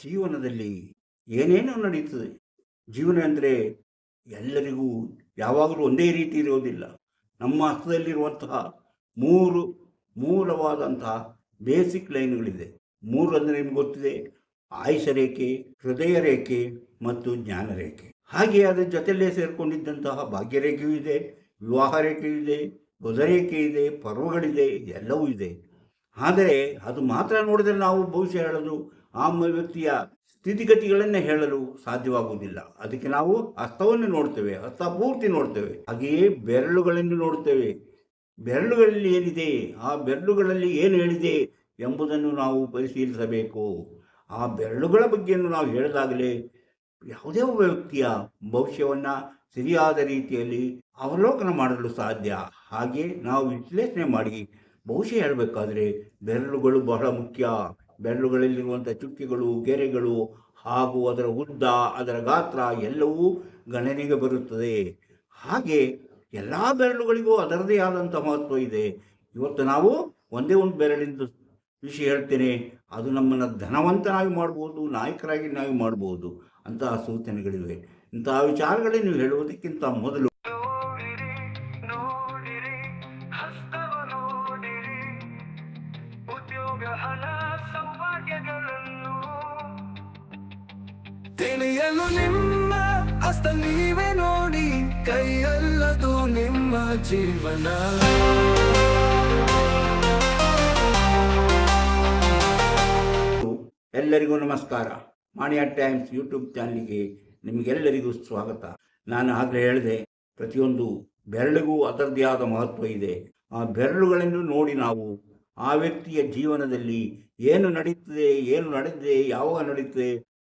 ಜೀವನದಲ್ಲಿ ಏನೇನೋ ನಡೀತದೆ. ಜೀವನ ಅಂದರೆ ಎಲ್ಲರಿಗೂ ಯಾವಾಗಲೂ ಒಂದೇ ರೀತಿ ಇರೋದಿಲ್ಲ. ನಮ್ಮ ಹಸ್ತದಲ್ಲಿರುವಂತಹ 3 ಮೂಲವಾದಂತಹ ಬೇಸಿಕ್ ಲೈನ್‌ಗಳಿದೆ. 3 ಅಂದರೆ ನಿಮ್ಗೆ ಗೊತ್ತಿದೆ. ಆಯುಷ ರೇಖೆ, ಹೃದಯ ರೇಖೆ ಮತ್ತು ಜ್ಞಾನ ರೇಖೆ. ಹಾಗೆ ಅದರ ಜೊತೆಯಲ್ಲೇ ಸೇರಿಕೊಂಡಿದ್ದಂತಹ ಭಾಗ್ಯರೇಖೆಯೂ ಇದೆ, ವಿವಾಹ ರೇಖೆಯೂ ಇದೆ, ಬುಧ ರೇಖೆ ಇದೆ, ಪರ್ವಗಳಿದೆ, ಎಲ್ಲವೂ ಇದೆ. ಆದರೆ ಅದು ಮಾತ್ರ ನೋಡಿದರೆ ನಾವು ಭವಿಷ್ಯ ಹೇಳಲು ಆ ವ್ಯಕ್ತಿಯ ಸ್ಥಿತಿಗತಿಗಳನ್ನೇ ಹೇಳಲು ಸಾಧ್ಯವಾಗುವುದಿಲ್ಲ. ಅದಕ್ಕೆ ನಾವು ಹಸ್ತವನ್ನು ನೋಡ್ತೇವೆ, ಹಸ್ತ ಪೂರ್ತಿ ನೋಡ್ತೇವೆ. ಹಾಗೆಯೇ ಬೆರಳುಗಳನ್ನು ನೋಡ್ತೇವೆ. ಬೆರಳುಗಳಲ್ಲಿ ಏನಿದೆ, ಆ ಬೆರಳುಗಳಲ್ಲಿ ಏನು ಹೇಳಿದೆ ಎಂಬುದನ್ನು ನಾವು ಪರಿಶೀಲಿಸಬೇಕು. ಆ ಬೆರಳುಗಳ ಬಗ್ಗೆಯನ್ನು ನಾವು ಹೇಳಿದಾಗಲೇ ಯಾವುದೇ ಒಬ್ಬ ವ್ಯಕ್ತಿಯ ಭವಿಷ್ಯವನ್ನು ಸರಿಯಾದ ರೀತಿಯಲ್ಲಿ ಅವಲೋಕನ ಮಾಡಲು ಸಾಧ್ಯ. ಹಾಗೆ ನಾವು ವಿಶ್ಲೇಷಣೆ ಮಾಡಿ ಭವಿಷ್ಯ ಹೇಳಬೇಕಾದ್ರೆ ಬೆರಳುಗಳು ಬಹಳ ಮುಖ್ಯ. ಬೆರಳುಗಳಲ್ಲಿರುವಂಥ ಚುಕ್ಕೆಗಳು, ಗೆರೆಗಳು ಹಾಗೂ ಅದರ ಉದ್ದ, ಅದರ ಗಾತ್ರ ಎಲ್ಲವೂ ಗಣನೆಗೆ ಬರುತ್ತದೆ. ಹಾಗೆ ಎಲ್ಲ ಬೆರಳುಗಳಿಗೂ ಅದರದೇ ಆದಂಥ ಮಹತ್ವ ಇದೆ. ಇವತ್ತು ನಾವು ಒಂದೇ ಒಂದು ಬೆರಳಿಂದ ವಿಷಯ ಹೇಳ್ತೇನೆ, ಅದು ನಮ್ಮನ್ನು ಧನವಂತನಾಗಿ ಮಾಡ್ಬೋದು, ನಾಯಕರಾಗಿ ನಾವು ಮಾಡ್ಬೋದು. ಅಂತಹ ಸೂಚನೆಗಳಿವೆ. ಇಂತಹ ವಿಚಾರಗಳನ್ನು ನೀವು ಹೇಳುವುದಕ್ಕಿಂತ ಮೊದಲು ತಿಳಿಯಲು ನಿಮ್ಮ ಹಸ್ತ ನೀವೇ ನೋಡಿ, ಕೈಯಲ್ಲದು ನಿಮ್ಮ ಜೀವನ. ಎಲ್ಲರಿಗೂ ನಮಸ್ಕಾರ. ಮಾಣಿಯ ಟೈಮ್ಸ್ ಯೂಟ್ಯೂಬ್ ಚಾನಲ್ಗೆ ನಿಮಗೆಲ್ಲರಿಗೂ ಸ್ವಾಗತ. ನಾನು ಆಗಲೇ ಹೇಳಿದೆ, ಪ್ರತಿಯೊಂದು ಬೆರಳಿಗೂ ಅದರದೇ ಆದ ಮಹತ್ವ ಇದೆ. ಆ ಬೆರಳುಗಳನ್ನು ನೋಡಿ ನಾವು ಆ ವ್ಯಕ್ತಿಯ ಜೀವನದಲ್ಲಿ ಏನು ನಡೀತದೆ, ಏನು ನಡೆದಿದೆ, ಯಾವಾಗ ನಡೀತದೆ,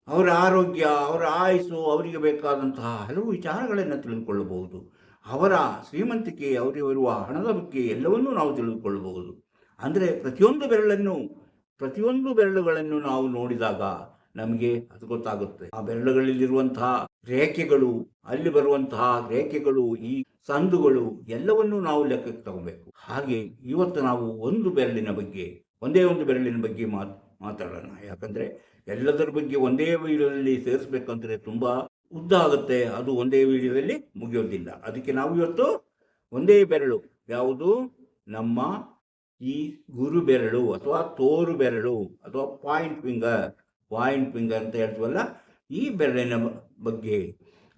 ಅವರ ಆರೋಗ್ಯ, ಅವರ ಆಯುಸ್ಸು, ಅವರಿಗೆ ಬೇಕಾದಂತಹ ಹಲವು ವಿಚಾರಗಳನ್ನು ತಿಳಿದುಕೊಳ್ಳಬಹುದು. ಅವರ ಶ್ರೀಮಂತಿಕೆ, ಅವರಿಗೆ ಬರುವ ಹಣದ ಬಗ್ಗೆ ಎಲ್ಲವನ್ನೂ ನಾವು ತಿಳಿದುಕೊಳ್ಳಬಹುದು. ಅಂದರೆ ಪ್ರತಿಯೊಂದು ಬೆರಳುಗಳನ್ನು ನಾವು ನೋಡಿದಾಗ ನಮಗೆ ಅದು ಗೊತ್ತಾಗುತ್ತೆ. ಆ ಬೆರಳುಗಳಲ್ಲಿರುವಂತಹ ರೇಖೆಗಳು, ಅಲ್ಲಿ ಬರುವಂತಹ ರೇಖೆಗಳು, ಈ ಸಂದುಗಳು ಎಲ್ಲವನ್ನೂ ನಾವು ಲೆಕ್ಕಕ್ಕೆ ತಗೋಬೇಕು. ಹಾಗೆ ಇವತ್ತು ನಾವು ಒಂದೇ ಒಂದು ಬೆರಳಿನ ಬಗ್ಗೆ ಮಾತಾಡೋಣ. ಯಾಕಂದರೆ ಎಲ್ಲದರ ಬಗ್ಗೆ ಒಂದೇ ವಿಡಿಯೋದಲ್ಲಿ ಸೇರಿಸ್ಬೇಕಂದ್ರೆ ತುಂಬ ಉದ್ದ ಆಗುತ್ತೆ. ಅದು ಒಂದೇ ವಿಡಿಯೋದಲ್ಲಿ ಮುಗಿಯೋದಿಲ್ಲ. ಅದಕ್ಕೆ ನಾವು ಇವತ್ತು ಒಂದೇ ಬೆರಳು, ಯಾವುದು ನಮ್ಮ ಈ ಗುರು ಬೆರಳು ಅಥವಾ ತೋರು ಬೆರಳು ಅಥವಾ ಪಾಯಿಂಟ್ ಫಿಂಗರ್ ಅಂತ ಹೇಳ್ತೀವಲ್ಲ, ಈ ಬೆರಳಿನ ಬಗ್ಗೆ,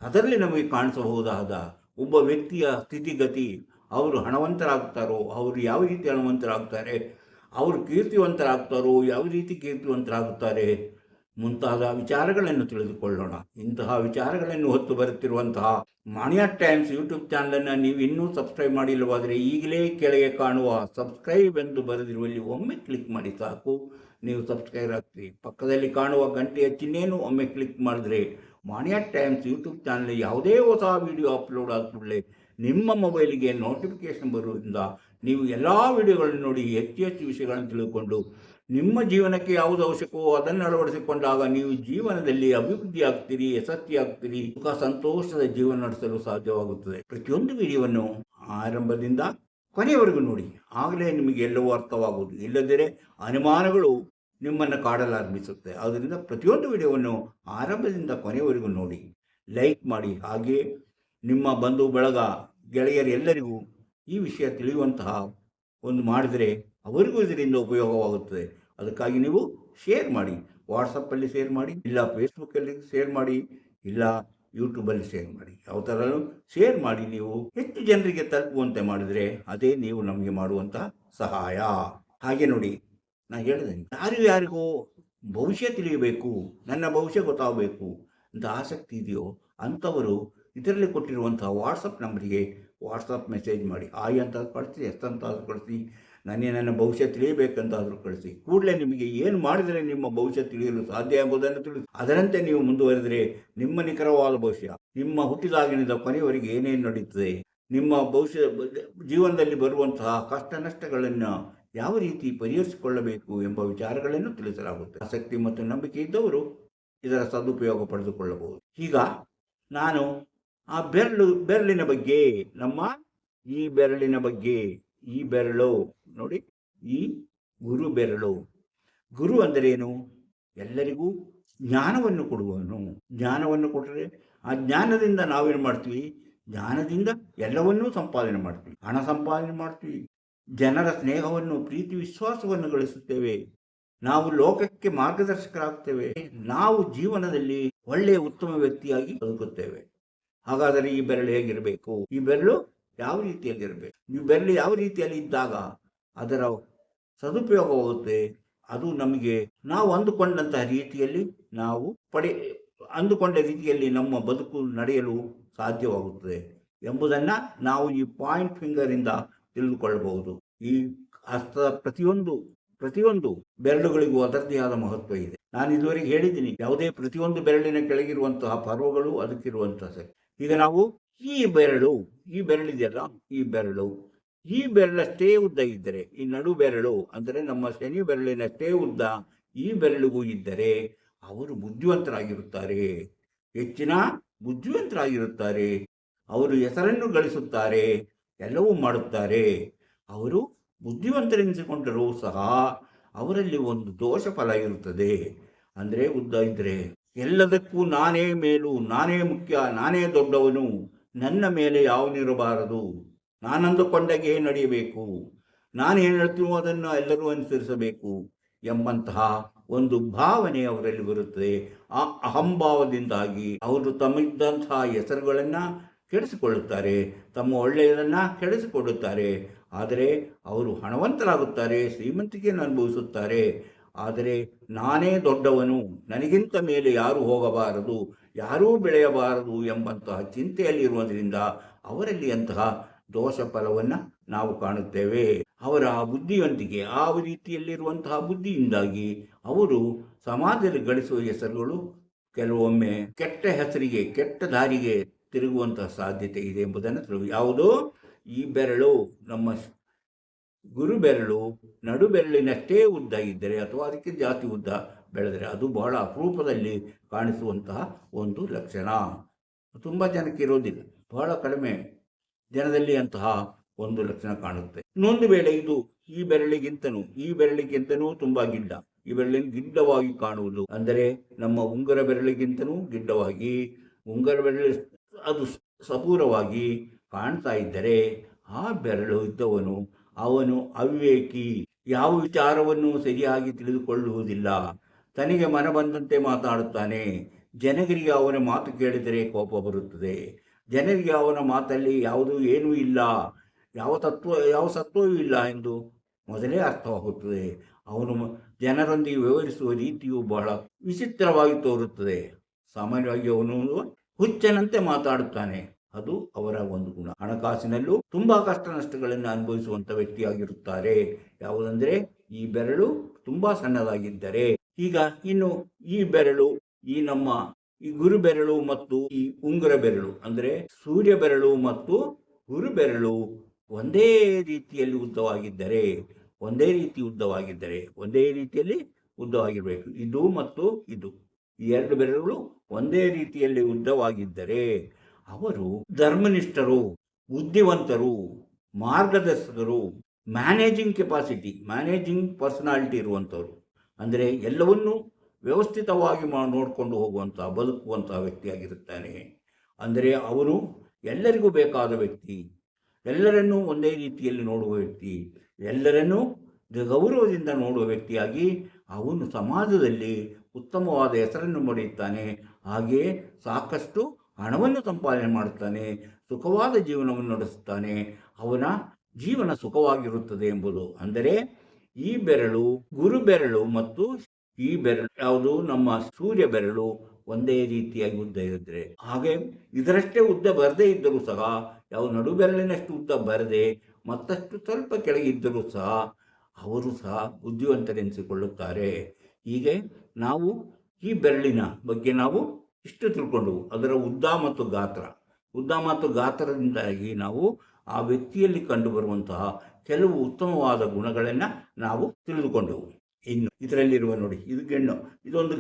ಅದರಲ್ಲಿ ನಮಗೆ ಕಾಣಿಸಬಹುದಾದ ಒಬ್ಬ ವ್ಯಕ್ತಿಯ ಸ್ಥಿತಿಗತಿ, ಅವರು ಹಣವಂತರಾಗ್ತಾರೋ, ಅವರು ಯಾವ ರೀತಿ ಹಣವಂತರಾಗ್ತಾರೆ, ಅವರು ಕೀರ್ತಿವಂತರಾಗ್ತಾರೋ, ಯಾವ ರೀತಿ ಕೀರ್ತಿವಂತರಾಗುತ್ತಾರೆ, ಮುಂತಾದ ವಿಚಾರಗಳನ್ನು ತಿಳಿದುಕೊಳ್ಳೋಣ. ಇಂತಹ ವಿಚಾರಗಳನ್ನು ಹೊತ್ತು ಬರುತ್ತಿರುವಂತಹ ಮಾಣಿಯ ಟೈಮ್ಸ್ ಯೂಟ್ಯೂಬ್ ಚಾನಲನ್ನು ನೀವು ಇನ್ನೂ ಸಬ್ಸ್ಕ್ರೈಬ್ ಮಾಡಿಲ್ಲವಾದರೆ ಈಗಲೇ ಕೆಳಗೆ ಕಾಣುವ ಸಬ್ಸ್ಕ್ರೈಬ್ ಎಂದು ಬರೆದಿರುವಲ್ಲಿ ಒಮ್ಮೆ ಕ್ಲಿಕ್ ಮಾಡಿ ಸಾಕು, ನೀವು ಸಬ್ಸ್ಕ್ರೈಬ್ ಆಗ್ತೀರಿ. ಪಕ್ಕದಲ್ಲಿ ಕಾಣುವ ಗಂಟೆಯ ಚಿಹ್ನೆಯನ್ನು ಒಮ್ಮೆ ಕ್ಲಿಕ್ ಮಾಡಿದ್ರೆ ಮಾಣಿಯ ಟೈಮ್ಸ್ ಯೂಟ್ಯೂಬ್ ಚಾನಲ್ ಯಾವುದೇ ಹೊಸ ವಿಡಿಯೋ ಅಪ್ಲೋಡ್ ಆದ ಕೂಡಲೇ ನಿಮ್ಮ ಮೊಬೈಲಿಗೆ ನೋಟಿಫಿಕೇಶನ್ ಬರುವುದರಿಂದ ನೀವು ಎಲ್ಲ ವಿಡಿಯೋಗಳನ್ನು ನೋಡಿ ಹೆಚ್ಚು ವಿಷಯಗಳನ್ನು ತಿಳಿದುಕೊಂಡು ನಿಮ್ಮ ಜೀವನಕ್ಕೆ ಯಾವುದು ಅವಶ್ಯಕವೋ ಅದನ್ನು ಅಳವಡಿಸಿಕೊಂಡಾಗ ನೀವು ಜೀವನದಲ್ಲಿ ಅಭಿವೃದ್ಧಿ ಆಗ್ತೀರಿ, ಯಶಸ್ವಿಯಾಗ್ತೀರಿ, ಸುಖ ಸಂತೋಷದ ಜೀವನ ನಡೆಸಲು ಸಾಧ್ಯವಾಗುತ್ತದೆ. ಪ್ರತಿಯೊಂದು ವಿಡಿಯೋವನ್ನು ಆರಂಭದಿಂದ ಕೊನೆಯವರೆಗೂ ನೋಡಿ, ಆಗಲೇ ನಿಮಗೆ ಎಲ್ಲವೂ ಅರ್ಥವಾಗುವುದು. ಇಲ್ಲದಿದ್ದರೆ ಅನುಮಾನಗಳು ನಿಮ್ಮನ್ನು ಕಾಡಲಾರಂಭಿಸುತ್ತೆ. ಆದ್ದರಿಂದ ಪ್ರತಿಯೊಂದು ವಿಡಿಯೋವನ್ನು ಆರಂಭದಿಂದ ಕೊನೆಯವರೆಗೂ ನೋಡಿ, ಲೈಕ್ ಮಾಡಿ. ಹಾಗೆ ನಿಮ್ಮ ಬಂಧು ಬಳಗ, ಗೆಳೆಯರು ಎಲ್ಲರಿಗೂ ಈ ವಿಷಯ ತಿಳಿಯುವಂತಹ ಒಂದು ಮಾಡಿದರೆ ಅವರಿಗೂ ಇದರಿಂದ ಉಪಯೋಗವಾಗುತ್ತದೆ. ಅದಕ್ಕಾಗಿ ನೀವು ಶೇರ್ ಮಾಡಿ. ವಾಟ್ಸಪ್ಪಲ್ಲಿ ಶೇರ್ ಮಾಡಿ, ಇಲ್ಲ ಫೇಸ್ಬುಕ್ಕಲ್ಲಿ ಶೇರ್ ಮಾಡಿ, ಇಲ್ಲ ಯೂಟ್ಯೂಬಲ್ಲಿ ಶೇರ್ ಮಾಡಿ. ಯಾವ ಥರನೂ ಶೇರ್ ಮಾಡಿ. ನೀವು ಹೆಚ್ಚು ಜನರಿಗೆ ತಲುಪುವಂತೆ ಮಾಡಿದರೆ ಅದೇ ನೀವು ನಮಗೆ ಮಾಡುವಂತಹ ಸಹಾಯ. ಹಾಗೆ ನೋಡಿ, ನಾನು ಹೇಳಿದೆ, ಯಾರಿಗೂ ಭವಿಷ್ಯ ತಿಳಿಯಬೇಕು, ನನ್ನ ಭವಿಷ್ಯ ಗೊತ್ತಾಗಬೇಕು ಅಂತ ಆಸಕ್ತಿ ಇದೆಯೋ ಅಂಥವರು ಇದರಲ್ಲಿ ಕೊಟ್ಟಿರುವಂತಹ ವಾಟ್ಸಪ್ ನಂಬರಿಗೆ ವಾಟ್ಸಪ್ ಮೆಸೇಜ್ ಮಾಡಿ. ಆಯ್ ಅಂತ ಕಳಿಸಿ, ಎಸ್ ಅಂತಾದರೂ ಕಳಿಸಿ, ನನ್ನ ಭವಿಷ್ಯ ತಿಳಿಯಬೇಕಂತಾದರೂ ಕಳಿಸಿ. ಕೂಡಲೇ ನಿಮಗೆ ಏನು ಮಾಡಿದರೆ ನಿಮ್ಮ ಭವಿಷ್ಯ ತಿಳಿಯಲು ಸಾಧ್ಯ ಎಂಬುದನ್ನು ತಿಳಿಸಿ ಅದರಂತೆ ನೀವು ಮುಂದುವರೆದರೆ ನಿಮ್ಮ ನಿಖರವಾದ ಭವಿಷ್ಯ, ನಿಮ್ಮ ಹುಟ್ಟಿದಾಗಿನಿಂದ ಕೊನೆಯವರೆಗೆ ಏನೇನು ನಡೀತದೆ, ನಿಮ್ಮ ಭವಿಷ್ಯ ಜೀವನದಲ್ಲಿ ಬರುವಂತಹ ಕಷ್ಟ ನಷ್ಟಗಳನ್ನು ಯಾವ ರೀತಿ ಪರಿಹರಿಸಿಕೊಳ್ಳಬೇಕು ಎಂಬ ವಿಚಾರಗಳನ್ನು ತಿಳಿಸಲಾಗುತ್ತೆ. ಆಸಕ್ತಿ ಮತ್ತು ನಂಬಿಕೆ ಇದ್ದವರು ಇದರ ಸದುಪಯೋಗ ಪಡೆದುಕೊಳ್ಳಬಹುದು. ಈಗ ನಾನು ಆ ಬೆರಳಿನ ಬಗ್ಗೆ, ನಮ್ಮ ಈ ಬೆರಳಿನ ಬಗ್ಗೆ, ಈ ಬೆರಳು ನೋಡಿ, ಈ ಗುರು ಬೆರಳು. ಗುರು ಅಂದರೆ ಏನು? ಎಲ್ಲರಿಗೂ ಜ್ಞಾನವನ್ನು ಕೊಡುವವನು. ಜ್ಞಾನವನ್ನು ಕೊಟ್ಟರೆ ಆ ಜ್ಞಾನದಿಂದ ನಾವೇನು ಮಾಡ್ತೀವಿ? ಜ್ಞಾನದಿಂದ ಎಲ್ಲವನ್ನೂ ಸಂಪಾದನೆ ಮಾಡ್ತೀವಿ. ಹಣ ಸಂಪಾದನೆ ಮಾಡ್ತೀವಿ, ಜನರ ಸ್ನೇಹವನ್ನು, ಪ್ರೀತಿ ವಿಶ್ವಾಸವನ್ನು ಗಳಿಸುತ್ತೇವೆ, ನಾವು ಲೋಕಕ್ಕೆ ಮಾರ್ಗದರ್ಶಕರಾಗ್ತೇವೆ, ನಾವು ಜೀವನದಲ್ಲಿ ಒಳ್ಳೆಯ ಉತ್ತಮ ವ್ಯಕ್ತಿಯಾಗಿ ಬದುಕುತ್ತೇವೆ. ಹಾಗಾದರೆ ಈ ಬೆರಳು ಹೇಗಿರಬೇಕು? ಈ ಬೆರಳು ಯಾವ ರೀತಿಯಲ್ಲಿರಬೇಕು? ಈ ಬೆರಳು ಯಾವ ರೀತಿಯಲ್ಲಿ ಇದ್ದಾಗ ಅದರ ಸದುಪಯೋಗವಾಗುತ್ತೆ? ಅದು ನಮಗೆ ನಾವು ಅಂದುಕೊಂಡಂತಹ ರೀತಿಯಲ್ಲಿ ನಾವು ಅಂದುಕೊಂಡ ರೀತಿಯಲ್ಲಿ ನಮ್ಮ ಬದುಕು ನಡೆಯಲು ಸಾಧ್ಯವಾಗುತ್ತದೆ ಎಂಬುದನ್ನು ನಾವು ಈ ಪಾಯಿಂಟ್ ಫಿಂಗರಿಂದ ತಿಳಿದುಕೊಳ್ಳಬಹುದು. ಈ ಹಸ್ತದ ಪ್ರತಿಯೊಂದು ಬೆರಳುಗಳಿಗೂ ಅದರದೇ ಆದ ಮಹತ್ವ ಇದೆ. ನಾನು ಇದುವರೆಗೆ ಹೇಳಿದ್ದೀನಿ, ಯಾವುದೇ ಪ್ರತಿಯೊಂದು ಬೆರಳಿನ ಕೆಳಗಿರುವಂತಹ ಪರ್ವಗಳು ಅದಕ್ಕಿರುವಂತಹ ಸರಿ. ಈಗ ನಾವು ಈ ಬೆರಳಿದೆಯಲ್ಲ, ಈ ಬೆರಳಷ್ಟೇ ಉದ್ದ ಇದ್ದರೆ, ಈ ನಡು ಬೆರಳು ಅಂದರೆ ನಮ್ಮ ಶನಿ ಬೆರಳಿನಷ್ಟೇ ಉದ್ದ ಈ ಬೆರಳಿಗೂ ಇದ್ದರೆ ಅವರು ಬುದ್ಧಿವಂತರಾಗಿರುತ್ತಾರೆ, ಹೆಚ್ಚಿನ ಬುದ್ಧಿವಂತರಾಗಿರುತ್ತಾರೆ. ಅವರು ಹೆಸರನ್ನು ಗಳಿಸುತ್ತಾರೆ, ಎಲ್ಲವೂ ಮಾಡುತ್ತಾರೆ. ಅವರು ಬುದ್ಧಿವಂತರೆನಿಸಿಕೊಂಡರೂ ಸಹ ಅವರಲ್ಲಿ ಒಂದು ದೋಷ ಫಲ ಇರುತ್ತದೆ. ಅಂದರೆ ಉದ್ದ ಇದ್ದರೆ ಎಲ್ಲದಕ್ಕೂ ನಾನೇ ಮೇಲು, ನಾನೇ ಮುಖ್ಯ, ನಾನೇ ದೊಡ್ಡವನು, ನನ್ನ ಮೇಲೆ ಯಾವನಿರಬಾರದು, ನಾನಂದುಕೊಂಡಾಗೆ ನಡೆಯಬೇಕು, ನಾನೇನು ಹೇಳ್ತೀನೋ ಅದನ್ನು ಎಲ್ಲರೂ ಅನುಸರಿಸಬೇಕು ಎಂಬಂತಹ ಒಂದು ಭಾವನೆ ಅವರಲ್ಲಿ ಬರುತ್ತದೆ. ಆ ಅಹಂಭಾವದಿಂದಾಗಿ ಅವರು ತಮ್ಮಿದ್ದಂತಹ ಹೆಸರುಗಳನ್ನು ಕೆಡಿಸಿಕೊಳ್ಳುತ್ತಾರೆ, ತಮ್ಮ ಒಳ್ಳೆಯದನ್ನು ಕೆಡಿಸಿಕೊಳ್ಳುತ್ತಾರೆ. ಆದರೆ ಅವರು ಹಣವಂತರಾಗುತ್ತಾರೆ, ಶ್ರೀಮಂತಿಕೆಯನ್ನು ಅನುಭವಿಸುತ್ತಾರೆ. ಆದರೆ ನಾನೇ ದೊಡ್ಡವನು, ನನಗಿಂತ ಮೇಲೆ ಯಾರೂ ಹೋಗಬಾರದು, ಯಾರೂ ಬೆಳೆಯಬಾರದು ಎಂಬಂತಹ ಚಿಂತೆಯಲ್ಲಿರುವುದರಿಂದ ಅವರಲ್ಲಿ ಅಂತಹ ದೋಷ ಫಲವನ್ನು ನಾವು ಕಾಣುತ್ತೇವೆ. ಅವರ ಬುದ್ಧಿಯೊಂದಿಗೆ ಆ ರೀತಿಯಲ್ಲಿರುವಂತಹ ಬುದ್ಧಿಯಿಂದಾಗಿ ಅವರು ಸಮಾಜದಲ್ಲಿ ಗಳಿಸುವ ಹೆಸರುಗಳು ಕೆಲವೊಮ್ಮೆ ಕೆಟ್ಟ ಹೆಸರಿಗೆ, ಕೆಟ್ಟ ದಾರಿಗೆ ತಿರುಗುವಂತಹ ಸಾಧ್ಯತೆ ಇದೆ ಎಂಬುದನ್ನು ಯಾವುದೋ ಈ ಬೆರಳು, ನಮ್ಮ ಗುರು ಬೆರಳು ನಡು ಬೆರಳಿನಷ್ಟೇ ಉದ್ದ ಇದ್ದರೆ ಅಥವಾ ಅದಕ್ಕೆ ಜಾಸ್ತಿ ಉದ್ದ ಬೆಳೆದರೆ ಅದು ಬಹಳ ಅಪರೂಪದಲ್ಲಿ ಕಾಣಿಸುವಂತಹ ಒಂದು ಲಕ್ಷಣ. ತುಂಬ ಜನಕ್ಕೆ ಇರೋದಿಲ್ಲ, ಬಹಳ ಕಡಿಮೆ ಜನದಲ್ಲಿ ಅಂತಹ ಒಂದು ಲಕ್ಷಣ ಕಾಣುತ್ತೆ. ಇನ್ನೊಂದು ವೇಳೆ ಇದು ಈ ಬೆರಳಿಗಿಂತನೂ ತುಂಬ ಗಿಡ್ಡ, ಈ ಬೆರಳಿನ ಗಿಡ್ಡವಾಗಿ ಕಾಣುವುದು, ಅಂದರೆ ನಮ್ಮ ಉಂಗುರ ಬೆರಳಿಗಿಂತನೂ ಗಿಡ್ಡವಾಗಿ, ಉಂಗುರ ಬೆರಳು ಅದು ಸಪೂರವಾಗಿ ಕಾಣ್ತಾ ಇದ್ದರೆ ಆ ಬೆರಳು ಇದ್ದವನು ಅವನು ಅವಿವೇಕಿ, ಯಾವ ವಿಚಾರವನ್ನು ಸರಿಯಾಗಿ ತಿಳಿದುಕೊಳ್ಳುವುದಿಲ್ಲ, ತನಗೆ ಮನ ಬಂದಂತೆ ಮಾತಾಡುತ್ತಾನೆ, ಜನರಿಗೆ ಅವನ ಮಾತು ಕೇಳಿದರೆ ಕೋಪ ಬರುತ್ತದೆ, ಜನರಿಗೆ ಅವನ ಮಾತಲ್ಲಿ ಏನೂ ಇಲ್ಲ, ಯಾವ ಸತ್ವವೂ ಇಲ್ಲ ಎಂದು ಮೊದಲೇ ಅರ್ಥವಾಗುತ್ತದೆ. ಅವನು ಜನರೊಂದಿಗೆ ವ್ಯವಹರಿಸುವ ರೀತಿಯು ಬಹಳ ವಿಚಿತ್ರವಾಗಿ ತೋರುತ್ತದೆ. ಸಾಮಾನ್ಯವಾಗಿ ಅವನು ಹುಚ್ಚನಂತೆ ಮಾತಾಡುತ್ತಾನೆ, ಅದು ಅವರ ಒಂದು ಗುಣ. ಹಣಕಾಸಿನಲ್ಲೂ ತುಂಬಾ ಕಷ್ಟ ನಷ್ಟಗಳನ್ನು ಅನುಭವಿಸುವಂತ ವ್ಯಕ್ತಿಯಾಗಿರುತ್ತಾರೆ. ಯಾವುದಂದ್ರೆ ಈ ಬೆರಳು ತುಂಬಾ ಸಣ್ಣದಾಗಿದ್ದರೆ. ಈಗ ಇನ್ನು ಈ ಬೆರಳು, ಈ ಗುರು ಬೆರಳು ಮತ್ತು ಈ ಉಂಗುರ ಬೆರಳು ಅಂದ್ರೆ ಸೂರ್ಯ ಬೆರಳು ಮತ್ತು ಗುರು ಬೆರಳು ಒಂದೇ ರೀತಿಯಲ್ಲಿ ಉದ್ದವಾಗಿದ್ದರೆ, ಒಂದೇ ರೀತಿಯಲ್ಲಿ ಉದ್ದವಾಗಿರಬೇಕು. ಇದು ಮತ್ತು ಇದು, ಈ ಎರಡು ಬೆರಳುಗಳು ಒಂದೇ ರೀತಿಯಲ್ಲಿ ಉದ್ದವಾಗಿದ್ದರೆ ಅವರು ಧರ್ಮನಿಷ್ಠರು, ಬುದ್ಧಿವಂತರು, ಮಾರ್ಗದರ್ಶಕರು, ಮ್ಯಾನೇಜಿಂಗ್ ಪರ್ಸನಾಲಿಟಿ ಇರುವಂಥವ್ರು. ಅಂದರೆ ಎಲ್ಲವನ್ನೂ ವ್ಯವಸ್ಥಿತವಾಗಿ ನೋಡಿಕೊಂಡು ಹೋಗುವಂತಹ, ಬದುಕುವಂತಹ ವ್ಯಕ್ತಿಯಾಗಿರುತ್ತಾನೆ. ಅಂದರೆ ಅವನು ಎಲ್ಲರಿಗೂ ಬೇಕಾದ ವ್ಯಕ್ತಿ, ಎಲ್ಲರನ್ನೂ ಒಂದೇ ರೀತಿಯಲ್ಲಿ ನೋಡುವ ವ್ಯಕ್ತಿ, ಎಲ್ಲರನ್ನೂ ಗೌರವದಿಂದ ನೋಡುವ ವ್ಯಕ್ತಿಯಾಗಿ ಅವನು ಸಮಾಜದಲ್ಲಿ ಉತ್ತಮವಾದ ಹೆಸರನ್ನು ಪಡೆಯುತ್ತಾನೆ. ಹಾಗೆಯೇ ಸಾಕಷ್ಟು ಹಣವನ್ನು ಸಂಪಾದನೆ ಮಾಡುತ್ತಾನೆ, ಸುಖವಾದ ಜೀವನವನ್ನು ನಡೆಸುತ್ತಾನೆ, ಅವನ ಜೀವನ ಸುಖವಾಗಿರುತ್ತದೆ ಎಂಬುದು. ಅಂದರೆ ಈ ಬೆರಳು, ಗುರು ಬೆರಳು ಮತ್ತು ಈ ಬೆರಳು ಯಾವುದು ನಮ್ಮ ಸೂರ್ಯ ಬೆರಳು ಒಂದೇ ರೀತಿಯಾಗಿ ಉದ್ದ ಇದ್ದರೆ, ಹಾಗೆ ಇದರಷ್ಟೇ ಉದ್ದ ಬರದೇ ಇದ್ದರೂ ಸಹ, ಯಾವ ನಡು ಬೆರಳಿನಷ್ಟು ಉದ್ದ ಬರದೆ ಮತ್ತಷ್ಟು ಸ್ವಲ್ಪ ಕೆಳಗಿದ್ದರೂ ಸಹ ಅವರು ಸಹ ಬುದ್ಧಿವಂತರೆನಿಸಿಕೊಳ್ಳುತ್ತಾರೆ. ಹೀಗೆ ನಾವು ಈ ಬೆರಳಿನ ಬಗ್ಗೆ ನಾವು ಇಷ್ಟು ತಿಳ್ಕೊಂಡೆವು. ಅದರ ಉದ್ದ ಮತ್ತು ಗಾತ್ರದಿಂದಾಗಿ ನಾವು ಆ ವ್ಯಕ್ತಿಯಲ್ಲಿ ಕಂಡುಬರುವಂತಹ ಕೆಲವು ಉತ್ತಮವಾದ ಗುಣಗಳನ್ನು ನಾವು ತಿಳಿದುಕೊಂಡೆವು. ಇನ್ನು ಇದರಲ್ಲಿರುವ ನೋಡಿ, ಇದು ಗಣ್ಣು, ಇದೊಂದು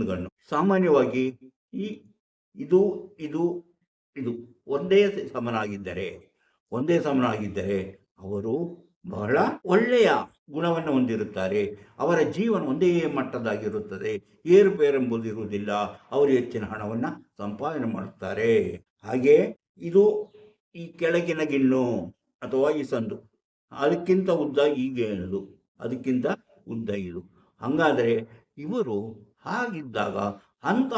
ಗಣ್ಣು. ಸಾಮಾನ್ಯವಾಗಿ ಇದು ಒಂದೇ ಸಮನಾಗಿದ್ದರೆ ಅವರು ಬಹಳ ಒಳ್ಳೆಯ ಗುಣವನ್ನು ಹೊಂದಿರುತ್ತಾರೆ. ಅವರ ಜೀವನ ಒಂದೇ ಮಟ್ಟದಾಗಿರುತ್ತದೆ. ಏರುಪೇರೆಂಬುದು ಇರುವುದಿಲ್ಲ. ಅವರು ಹೆಚ್ಚಿನ ಹಣವನ್ನು ಸಂಪಾದನೆ ಮಾಡುತ್ತಾರೆ. ಹಾಗೆ ಇದು ಈ ಕೆಳಗಿನ ಗಿಣ್ಣು ಅಥವಾ ಈ ಸಂದು, ಅದಕ್ಕಿಂತ ಉದ್ದ ಈಗೇನದು, ಅದಕ್ಕಿಂತ ಉದ್ದ ಇದು. ಹಾಗಾದರೆ ಇವರು ಹಾಗಿದ್ದಾಗ ಹಂತ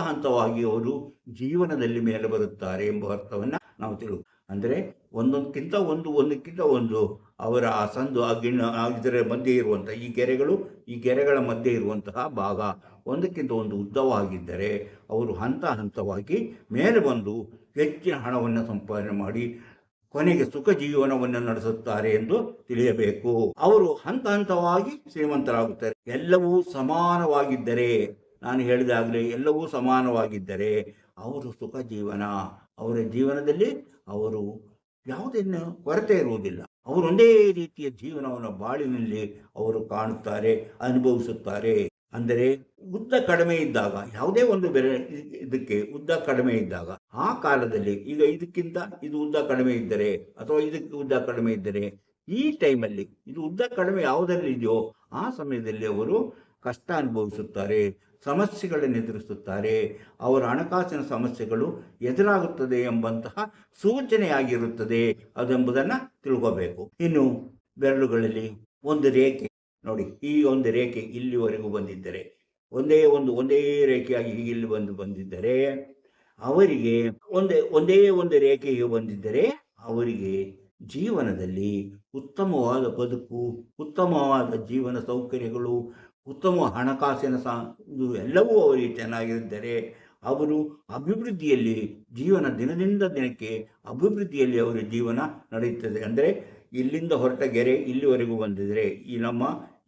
ಹಂತವಾಗಿ ಅವರು ಜೀವನದಲ್ಲಿ ಮೇಲೆ ಬರುತ್ತಾರೆ ಎಂಬ ಅರ್ಥವನ್ನು ನಾವು ಅಂದರೆ ಒಂದಕ್ಕಿಂತ ಒಂದು ಅವರ ಆ ಸಂದು, ಆ ಗಿಣ್ಣು, ಇದರ ಮಧ್ಯೆ ಇರುವಂಥ ಈ ಗೆರೆಗಳ ಮಧ್ಯೆ ಇರುವಂತಹ ಭಾಗ ಒಂದಕ್ಕಿಂತ ಒಂದು ಉದ್ದವಾಗಿದ್ದರೆ ಅವರು ಹಂತವಾಗಿ ಮೇಲೆ ಬಂದು ಹೆಚ್ಚಿನ ಹಣವನ್ನು ಸಂಪಾದನೆ ಮಾಡಿ ಕೊನೆಗೆ ಸುಖ ಜೀವನವನ್ನು ನಡೆಸುತ್ತಾರೆ ಎಂದು ತಿಳಿಯಬೇಕು. ಅವರು ಹಂತವಾಗಿ ಶ್ರೀಮಂತರಾಗುತ್ತಾರೆ. ಎಲ್ಲವೂ ಸಮಾನವಾಗಿದ್ದರೆ, ನಾನು ಹೇಳಿದಾಗಲೇ ಎಲ್ಲವೂ ಸಮಾನವಾಗಿದ್ದರೆ ಅವರು ಸುಖ ಜೀವನ, ಅವರ ಜೀವನದಲ್ಲಿ ಅವರು ಯಾವುದನ್ನು ಕೊರತೆ ಇರುವುದಿಲ್ಲ. ಅವರು ಒಂದೇ ರೀತಿಯ ಜೀವನವನ್ನು ಬಾಳಿನಲ್ಲಿ ಅವರು ಕಾಣುತ್ತಾರೆ, ಅನುಭವಿಸುತ್ತಾರೆ. ಅಂದರೆ ಉದ್ದ ಕಡಿಮೆ ಇದ್ದಾಗ, ಯಾವುದೇ ಒಂದು ಇದಕ್ಕೆ ಉದ್ದ ಕಡಿಮೆ ಇದ್ದಾಗ, ಆ ಕಾಲದಲ್ಲಿ ಈಗ ಇದಕ್ಕಿಂತ ಇದು ಉದ್ದ ಕಡಿಮೆ ಇದ್ದರೆ ಅಥವಾ ಇದಕ್ಕೆ ಉದ್ದ ಕಡಿಮೆ ಇದ್ದರೆ, ಈ ಟೈಮಲ್ಲಿ ಇದು ಉದ್ದ ಕಡಿಮೆ ಯಾವುದರಲ್ಲಿ ಇದೆಯೋ ಆ ಸಮಯದಲ್ಲಿ ಅವರು ಕಷ್ಟ ಅನುಭವಿಸುತ್ತಾರೆ, ಸಮಸ್ಯೆಗಳನ್ನು ಎದುರಿಸುತ್ತಾರೆ. ಅವರ ಹಣಕಾಸಿನ ಸಮಸ್ಯೆಗಳು ಎದುರಾಗುತ್ತದೆ ಎಂಬಂತಹ ಸೂಚನೆಯಾಗಿರುತ್ತದೆ ಅದೆಂಬುದನ್ನು ತಿಳ್ಕೋಬೇಕು. ಇನ್ನು ಬೆರಳುಗಳಲ್ಲಿ ಒಂದು ರೇಖೆ ನೋಡಿ, ಈ ಒಂದು ರೇಖೆ ಇಲ್ಲಿವರೆಗೂ ಬಂದಿದ್ದರೆ, ಒಂದೇ ರೇಖೆಯಾಗಿ ಹೀಗೆ ಇಲ್ಲಿ ಬಂದಿದ್ದರೆ ಅವರಿಗೆ ಒಂದೇ ಒಂದು ರೇಖೆಗೆ ಬಂದಿದ್ದರೆ ಅವರಿಗೆ ಜೀವನದಲ್ಲಿ ಉತ್ತಮವಾದ ಬದುಕು, ಉತ್ತಮವಾದ ಜೀವನ ಸೌಕರ್ಯಗಳು, ಉತ್ತಮ ಹಣಕಾಸಿನ ಎಲ್ಲವೂ ಅವರಿಗೆ ಚೆನ್ನಾಗಿದ್ದರೆ ಅವರು ಅಭಿವೃದ್ಧಿಯಲ್ಲಿ ದಿನದಿಂದ ದಿನಕ್ಕೆ ಅಭಿವೃದ್ಧಿಯಲ್ಲಿ ಅವರ ಜೀವನ ನಡೆಯುತ್ತದೆ. ಅಂದರೆ ಇಲ್ಲಿಂದ ಹೊರಟ ಗೆರೆ ಇಲ್ಲಿವರೆಗೂ ಬಂದಿದ್ರೆ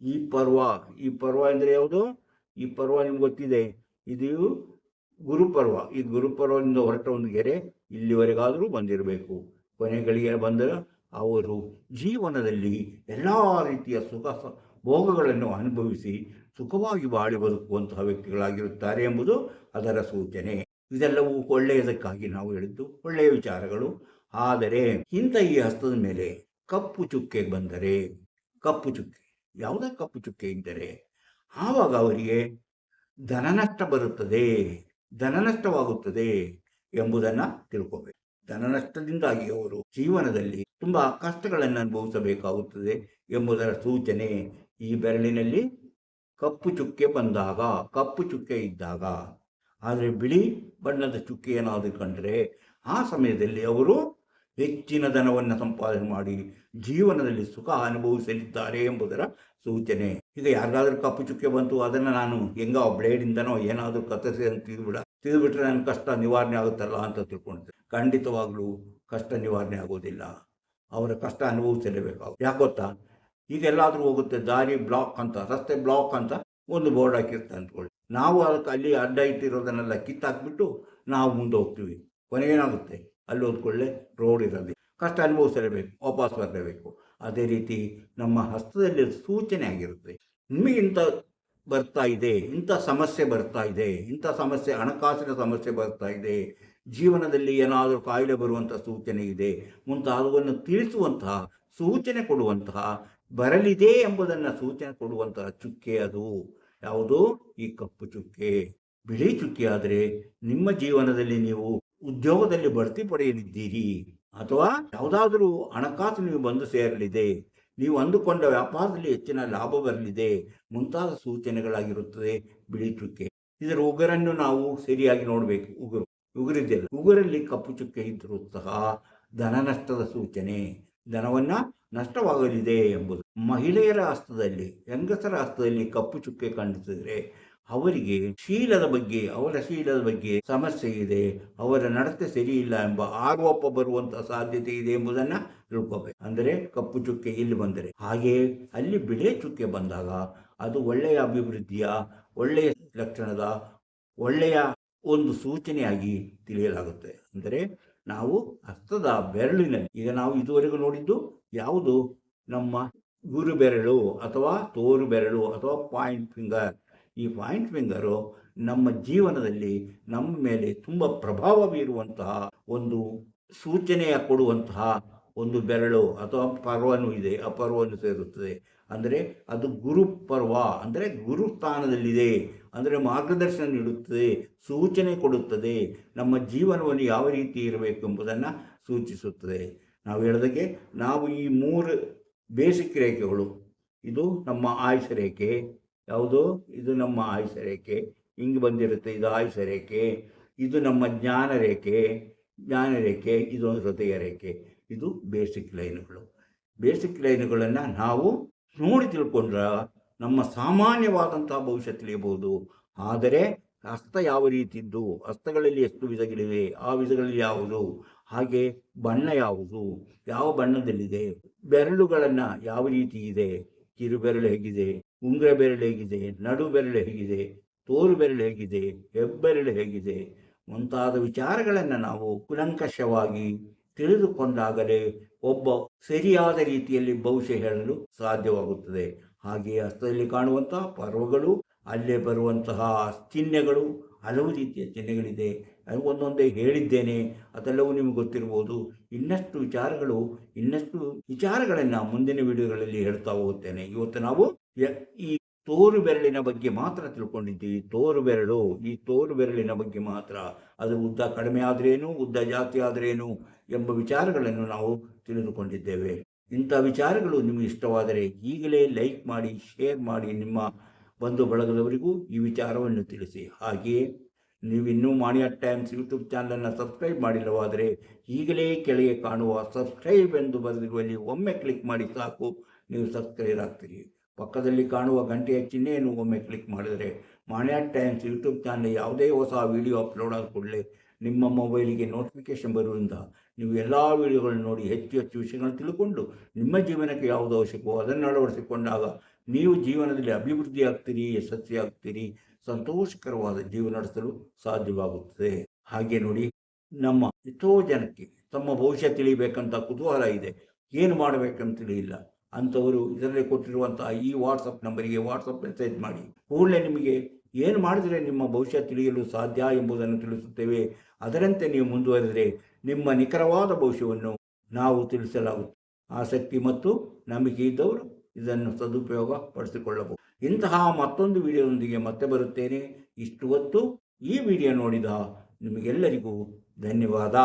ಈ ಪರ್ವ ಅಂದರೆ ಯಾವುದು? ಈ ಪರ್ವ ನಿಮ್ಗೆ ಗೊತ್ತಿದೆ, ಇದು ಗುರುಪರ್ವ. ಈ ಗುರುಪರ್ವದಿಂದ ಹೊರಟ ಒಂದು ಗೆರೆ ಇಲ್ಲಿವರೆಗಾದರೂ ಬಂದಿರಬೇಕು. ಕೊನೆಗಳಿಗೆ ಬಂದರೆ ಅವರು ಜೀವನದಲ್ಲಿ ಎಲ್ಲ ರೀತಿಯ ಸುಖ ಭೋಗಗಳನ್ನು ಅನುಭವಿಸಿ ಸುಖವಾಗಿ ಬಾಳಿ ಬದುಕುವಂತಹ ವ್ಯಕ್ತಿಗಳಾಗಿರುತ್ತಾರೆ ಎಂಬುದು ಅದರ ಸೂಚನೆ. ಇದೆಲ್ಲವೂ ಒಳ್ಳೆಯದಕ್ಕಾಗಿ ನಾವು ಹೇಳಿದ್ದು ಒಳ್ಳೆಯ ವಿಚಾರಗಳು. ಆದರೆ ಈ ಹಸ್ತದ ಮೇಲೆ ಕಪ್ಪು ಚುಕ್ಕೆ ಬಂದರೆ, ಯಾವುದೇ ಕಪ್ಪು ಚುಕ್ಕೆ ಇದ್ದರೆ ಆವಾಗ ಅವರಿಗೆ ಧನನಷ್ಟವಾಗುತ್ತದೆ ಎಂಬುದನ್ನು ತಿಳ್ಕೋಬೇಕು. ಧನನಷ್ಟದಿಂದಾಗಿ ಅವರು ಜೀವನದಲ್ಲಿ ತುಂಬಾ ಕಷ್ಟಗಳನ್ನು ಅನುಭವಿಸಬೇಕಾಗುತ್ತದೆ ಎಂಬುದರ ಸೂಚನೆ ಈ ಬೆರಳಿನಲ್ಲಿ ಕಪ್ಪು ಚುಕ್ಕೆ ಇದ್ದಾಗ. ಆದರೆ ಬಿಳಿ ಬಣ್ಣದ ಚುಕ್ಕೆ ಏನಾದರೂ ಕಂಡರೆ ಆ ಸಮಯದಲ್ಲಿ ಅವರು ಹೆಚ್ಚಿನ ಧನವನ್ನು ಸಂಪಾದನೆ ಮಾಡಿ ಜೀವನದಲ್ಲಿ ಸುಖ ಅನುಭವಿಸಲಿದ್ದಾರೆ ಎಂಬುದರ ಸೂಚನೆ. ಈಗ ಯಾರಿಗಾದ್ರೂ ಕಪ್ಪು ಚುಕ್ಕೆ ಬಂತು, ಅದನ್ನು ನಾನು ಬ್ಲೇಡಿಂದನೋ ಏನಾದರೂ ಕತ್ತರಿಸಿ ಅಂತ ತಿಂದುಬಿಟ್ರೆ ನನ್ನ ಕಷ್ಟ ನಿವಾರಣೆ ಆಗುತ್ತಲ್ಲ ಅಂತ ತಿಳ್ಕೊಳ್ತೇನೆ. ಖಂಡಿತವಾಗ್ಲೂ ಕಷ್ಟ ನಿವಾರಣೆ ಆಗೋದಿಲ್ಲ. ಅವರ ಕಷ್ಟ ಅನುಭವಿಸಲೇಬೇಕಾಗುತ್ತೆ. ಯಾಕೆ ಗೊತ್ತಾ? ಈಗೆಲ್ಲಾದರೂ ಹೋಗುತ್ತೆ, ದಾರಿ ಬ್ಲಾಕ್ ಅಂತ, ರಸ್ತೆ ಬ್ಲಾಕ್ ಅಂತ ಒಂದು ಬೋರ್ಡ್ ಹಾಕಿರ್ತಾರೆ ಅಂದ್ಕೊಳ್ಳಿ. ನಾವು ಅದಕ್ಕೆ ಅಲ್ಲಿ ಅಡ್ಡ ಇಟ್ಟಿರೋದನ್ನೆಲ್ಲ ಕಿತ್ತಾಕ್ಬಿಟ್ಟು ನಾವು ಮುಂದೆ ಹೋಗ್ತೀವಿ. ಕೊನೆಗೇನಾಗುತ್ತೆ? ಅಲ್ಲಿ ಹೋದ್ಕೊಳ್ಳೆ ರೋಡ್ ಇರೋದು, ಕಷ್ಟ ಅನುಭವಿಸಲೇಬೇಕು, ವಾಪಸ್ ಬರಲೇಬೇಕು. ಅದೇ ರೀತಿ ನಮ್ಮ ಹಸ್ತದಲ್ಲಿ ಸೂಚನೆ ಆಗಿರುತ್ತೆ. ನಿಮಗೆ ಇಂಥ ಸಮಸ್ಯೆ ಬರ್ತಾ ಇದೆ, ಹಣಕಾಸಿನ ಸಮಸ್ಯೆ ಬರ್ತಾ ಇದೆ, ಜೀವನದಲ್ಲಿ ಏನಾದರೂ ಕಾಯಿಲೆ ಬರುವಂತಹ ಸೂಚನೆ ಇದೆ, ಮುಂತಾದವನ್ನು ತಿಳಿಸುವಂತಹ ಸೂಚನೆ ಕೊಡುವಂತಹ, ಬರಲಿದೆ ಎಂಬುದನ್ನು ಸೂಚನೆ ಕೊಡುವಂತಹ ಚುಕ್ಕೆ ಅದು ಯಾವುದು? ಈ ಕಪ್ಪು ಚುಕ್ಕೆ. ಬಿಳಿ ಚುಕ್ಕೆ ಆದರೆ ನಿಮ್ಮ ಜೀವನದಲ್ಲಿ ನೀವು ಉದ್ಯೋಗದಲ್ಲಿ ಬಡ್ತಿ ಪಡೆಯಲಿದ್ದೀರಿ, ಅಥವಾ ಯಾವುದಾದರೂ ಹಣಕಾಸು ನೀವು ಬಂದು ಸೇರಲಿದೆ, ನೀವು ಅಂದುಕೊಂಡ ವ್ಯಾಪಾರದಲ್ಲಿ ಹೆಚ್ಚಿನ ಲಾಭ ಬರಲಿದೆ, ಮುಂತಾದ ಸೂಚನೆಗಳಾಗಿರುತ್ತದೆ ಬಿಳಿ ಚುಕ್ಕೆ. ಇದರ ಉಗುರನ್ನು ನಾವು ಸರಿಯಾಗಿ ನೋಡಬೇಕು. ಉಗುರಿದ್ದಿಲ್ಲ, ಉಗುರಲ್ಲಿ ಕಪ್ಪು ಚುಕ್ಕೆ ಇದ್ದರೂ ಸಹ ಧನ ನಷ್ಟದ ಸೂಚನೆ, ಧನವನ್ನ ನಷ್ಟವಾಗಲಿದೆ ಎಂಬುದು. ಮಹಿಳೆಯರ ಹಸ್ತದಲ್ಲಿ, ಹೆಂಗಸರ ಹಸ್ತದಲ್ಲಿ ಕಪ್ಪು ಚುಕ್ಕೆ ಕಾಣಿಸಿದರೆ ಅವರಿಗೆ ಅವರ ಶೀಲದ ಬಗ್ಗೆ ಸಮಸ್ಯೆ ಇದೆ, ಅವರ ನಡತೆ ಸರಿ ಇಲ್ಲ ಎಂಬ ಆರೋಪ ಬರುವಂತಹ ಸಾಧ್ಯತೆ ಇದೆ ಎಂಬುದನ್ನು ತಿಳ್ಕೋಬೇಕು. ಅಂದರೆ ಕಪ್ಪು ಚುಕ್ಕೆ ಇಲ್ಲಿ ಬಂದರೆ. ಹಾಗೆ ಅಲ್ಲಿ ಬಿಳೆ ಚುಕ್ಕೆ ಬಂದಾಗ ಅದು ಒಳ್ಳೆಯ ಅಭಿವೃದ್ಧಿಯ, ಒಳ್ಳೆಯ ಲಕ್ಷಣದ, ಒಳ್ಳೆಯ ಒಂದು ಸೂಚನೆಯಾಗಿ ತಿಳಿಯಲಾಗುತ್ತೆ. ಅಂದರೆ ನಾವು ಹಸ್ತದ ಬೆರಳಿನಲ್ಲಿ, ಈಗ ನಾವು ಇದುವರೆಗೂ ನೋಡಿದ್ದು ಯಾವುದು? ನಮ್ಮ ಗುರು ಬೆರಳು ಅಥವಾ ತೋರು ಬೆರಳು ಅಥವಾ ಪಾಯಿಂಟ್ ಫಿಂಗರ್. ಈ ಪಾಯಿಂಟ್ ಫಿಂಗರು ನಮ್ಮ ಜೀವನದಲ್ಲಿ ನಮ್ಮ ಮೇಲೆ ತುಂಬ ಪ್ರಭಾವ ಬೀರುವಂತಹ, ಒಂದು ಸೂಚನೆಯ ಕೊಡುವಂತಹ ಒಂದು ಬೆರಳು ಅಥವಾ ಪರ್ವನೂ ಇದೆ, ಅಪರ್ವನು ಸೇರುತ್ತದೆ. ಅಂದರೆ ಅದು ಗುರು ಪರ್ವ, ಅಂದರೆ ಗುರು ಸ್ಥಾನದಲ್ಲಿದೆ, ಅಂದರೆ ಮಾರ್ಗದರ್ಶನ ನೀಡುತ್ತದೆ, ಸೂಚನೆ ಕೊಡುತ್ತದೆ, ನಮ್ಮ ಜೀವನವನ್ನು ಯಾವ ರೀತಿ ಇರಬೇಕು ಎಂಬುದನ್ನು ಸೂಚಿಸುತ್ತದೆ. ನಾವು ಹೇಳಿದಾಗೆ ನಾವು ಈ 3 ಬೇಸಿಕ್ ರೇಖೆಗಳು, ಇದು ನಮ್ಮ ಆಯುಷ ರೇಖೆ, ಯಾವುದು ಇದು ನಮ್ಮ ಆಯುಷ ರೇಖೆ, ಹಿಂಗೆ ಬಂದಿರುತ್ತೆ, ಇದು ಆಯುಷ ರೇಖೆ, ಇದು ನಮ್ಮ ಜ್ಞಾನ ರೇಖೆ, ಇದು ಹೃದಯ ರೇಖೆ, ಇದು ಬೇಸಿಕ್ ಲೈನ್ಗಳು. ಬೇಸಿಕ್ ಲೈನ್ಗಳನ್ನು ನಾವು ನೋಡಿ ತಿಳ್ಕೊಂಡ್ರೆ ನಮ್ಮ ಸಾಮಾನ್ಯವಾದಂತಹ ಭವಿಷ್ಯ ತಿಳಿಯಬಹುದು. ಆದರೆ ಹಸ್ತ ಯಾವ ರೀತಿದ್ದು, ಹಸ್ತಗಳಲ್ಲಿ ಎಷ್ಟು ವಿಧಗಳಿವೆ, ಆ ವಿಧಗಳಲ್ಲಿ ಯಾವುದು, ಹಾಗೆ ಬಣ್ಣ ಯಾವುದು, ಯಾವ ಬಣ್ಣದಲ್ಲಿದೆ, ಬೆರಳುಗಳನ್ನು ಯಾವ ರೀತಿ ಇದೆ, ಕಿರು ಬೆರಳು ಹೇಗಿದೆ, ಉಂಗುರ ಬೆರಳು ಹೇಗಿದೆ, ನಡು ಬೆರಳು ಹೇಗಿದೆ, ತೋರು ಬೆರಳು ಹೇಗಿದೆ, ಹೆಬ್ಬೆರಳು ಹೇಗಿದೆ ಮುಂತಾದ ವಿಚಾರಗಳನ್ನು ನಾವು ಕುಲಂಕಷವಾಗಿ ತಿಳಿದುಕೊಂಡಾಗಲೇ ಒಬ್ಬ ಸರಿಯಾದ ರೀತಿಯಲ್ಲಿ ಭವಿಷ್ಯ ಹೇಳಲು ಸಾಧ್ಯವಾಗುತ್ತದೆ. ಹಾಗೆಯೇ ಹಸ್ತದಲ್ಲಿ ಕಾಣುವಂತಹ ಪರ್ವಗಳು, ಅಲ್ಲೇ ಬರುವಂತಹ ಚಿಹ್ನೆಗಳು, ಹಲವು ರೀತಿಯ ಚಿಹ್ನೆಗಳಿದೆ. ಒಂದೊಂದೇ ಹೇಳಿದ್ದೇನೆ, ಅದೆಲ್ಲವೂ ನಿಮಗೆ ಗೊತ್ತಿರ್ಬೋದು. ಇನ್ನಷ್ಟು ವಿಚಾರಗಳನ್ನು ಮುಂದಿನ ವಿಡಿಯೋಗಳಲ್ಲಿ ಹೇಳ್ತಾ ಹೋಗುತ್ತೇನೆ. ಇವತ್ತು ನಾವು ಈ ತೋರು ಬೆರಳಿನ ಬಗ್ಗೆ ಮಾತ್ರ ತಿಳ್ಕೊಂಡಿದ್ದೀವಿ. ಈ ತೋರು ಬೆರಳಿನ ಬಗ್ಗೆ ಮಾತ್ರ, ಅದು ಉದ್ದ ಕಡಿಮೆ ಆದ್ರೇನು, ಉದ್ದ ಜಾಸ್ತಿ ಆದ್ರೇನು ಎಂಬ ವಿಚಾರಗಳನ್ನು ನಾವು ತಿಳಿದುಕೊಂಡಿದ್ದೇವೆ. ಇಂಥ ವಿಚಾರಗಳು ನಿಮಗೆ ಇಷ್ಟವಾದರೆ ಈಗಲೇ ಲೈಕ್ ಮಾಡಿ, ಶೇರ್ ಮಾಡಿ, ನಿಮ್ಮ ಬಂಧು ಬಳಗದವರಿಗೂ ಈ ವಿಚಾರವನ್ನು ತಿಳಿಸಿ. ಹಾಗೆಯೇ ನೀವಿನ್ನೂ ಮಾಣಿಯ ಟೈಮ್ಸ್ ಯೂಟ್ಯೂಬ್ ಚಾನಲನ್ನು ಸಬ್ಸ್ಕ್ರೈಬ್ ಮಾಡಿಲ್ಲವಾದರೆ ಈಗಲೇ ಕೆಳಗೆ ಕಾಣುವ ಸಬ್ಸ್ಕ್ರೈಬ್ ಎಂದು ಬರೆದಿರುವಲ್ಲಿ ಒಮ್ಮೆ ಕ್ಲಿಕ್ ಮಾಡಿ ಸಾಕು, ನೀವು ಸಬ್ಸ್ಕ್ರೈಬ್ ಆಗ್ತೀರಿ. ಪಕ್ಕದಲ್ಲಿ ಕಾಣುವ ಗಂಟೆಯ ಚಿಹ್ನೆಯನ್ನು ಒಮ್ಮೆ ಕ್ಲಿಕ್ ಮಾಡಿದರೆ ಮಾಣಿಯ ಟೈಮ್ಸ್ ಯೂಟ್ಯೂಬ್ ಚಾನಲ್ ಯಾವುದೇ ಹೊಸ ವಿಡಿಯೋ ಅಪ್ಲೋಡ್ ಆದ ಕೂಡಲೇ ನಿಮ್ಮ ಮೊಬೈಲಿಗೆ ನೋಟಿಫಿಕೇಶನ್ ಬರುವುದರಿಂದ ನೀವು ಎಲ್ಲ ವಿಡಿಯೋಗಳನ್ನು ನೋಡಿ ಹೆಚ್ಚು ವಿಷಯಗಳನ್ನು ತಿಳ್ಕೊಂಡು ನಿಮ್ಮ ಜೀವನಕ್ಕೆ ಯಾವುದು ಅವಶ್ಯಕವೋ ಅದನ್ನು ಅಳವಡಿಸಿಕೊಂಡಾಗ ನೀವು ಜೀವನದಲ್ಲಿ ಅಭಿವೃದ್ಧಿ ಆಗ್ತೀರಿ, ಯಶಸ್ವಿಯಾಗ್ತೀರಿ, ಸಂತೋಷಕರವಾದ ಜೀವನ ನಡೆಸಲು ಸಾಧ್ಯವಾಗುತ್ತದೆ. ಹಾಗೆ ನೋಡಿ, ನಮ್ಮ ಎಷ್ಟೋ ಜನಕ್ಕೆ ತಮ್ಮ ಭವಿಷ್ಯ ತಿಳಿಬೇಕಂತ ಕುತೂಹಲ ಇದೆ, ಏನು ಮಾಡಬೇಕಂತ ತಿಳಿಯಿಲ್ಲ. ಅಂಥವರು ಇದರಲ್ಲಿ ಕೊಟ್ಟಿರುವಂತಹ ಈ ವಾಟ್ಸಪ್ ನಂಬರಿಗೆ ವಾಟ್ಸಪ್ ಮೆಸೇಜ್ ಮಾಡಿ. ಕೂಡಲೇ ನಿಮಗೆ ಏನು ಮಾಡಿದರೆ ನಿಮ್ಮ ಭವಿಷ್ಯ ತಿಳಿಯಲು ಸಾಧ್ಯ ಎಂಬುದನ್ನು ತಿಳಿಸುತ್ತೇವೆ. ಅದರಂತೆ ನೀವು ಮುಂದುವರೆದರೆ ನಿಮ್ಮ ನಿಖರವಾದ ಭವಿಷ್ಯವನ್ನು ನಾವು ತಿಳಿಸಲಾಗುತ್ತದೆ. ಆಸಕ್ತಿ ಮತ್ತು ನಂಬಿಕೆ ಇದ್ದವರು ಇದನ್ನು ಸದುಪಯೋಗ ಪಡಿಸಿಕೊಳ್ಳಬಹುದು. ಇಂತಹ ಮತ್ತೊಂದು ವಿಡಿಯೋದೊಂದಿಗೆ ಮತ್ತೆ ಬರುತ್ತೇನೆ. ಇಷ್ಟು ಹೊತ್ತು ಈ ವಿಡಿಯೋ ನೋಡಿದ ನಿಮಗೆಲ್ಲರಿಗೂ ಧನ್ಯವಾದ.